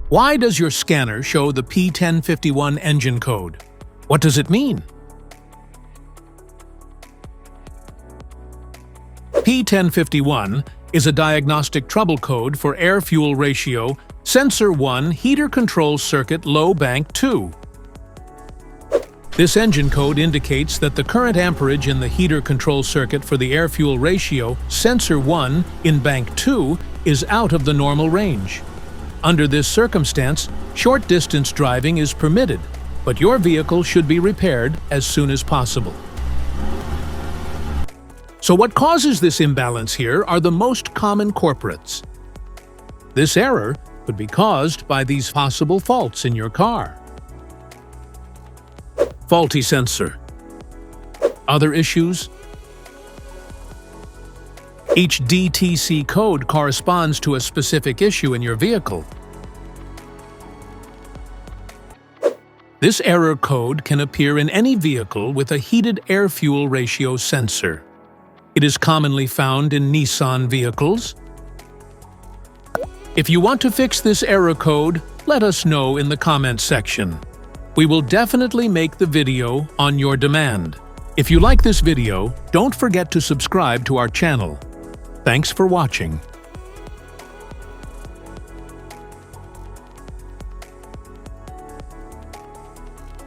Why does your scanner show the P1051 engine code? What does it mean? P1051 is a diagnostic trouble code for air-fuel ratio Sensor 1 Heater Control Circuit Low Bank 2. This engine code indicates that the current amperage in the heater control circuit for the air-fuel ratio Sensor 1 in Bank 2 is out of the normal range. Under this circumstance, short-distance driving is permitted, but your vehicle should be repaired as soon as possible. So what causes this imbalance here are the most common culprits. This error could be caused by these possible faults in your car. Faulty sensor. Other issues? Each DTC code corresponds to a specific issue in your vehicle. This error code can appear in any vehicle with a heated air-fuel ratio sensor. It is commonly found in Nissan vehicles. If you want to fix this error code, let us know in the comments section. We will definitely make the video on your demand. If you like this video, don't forget to subscribe to our channel. Thanks for watching.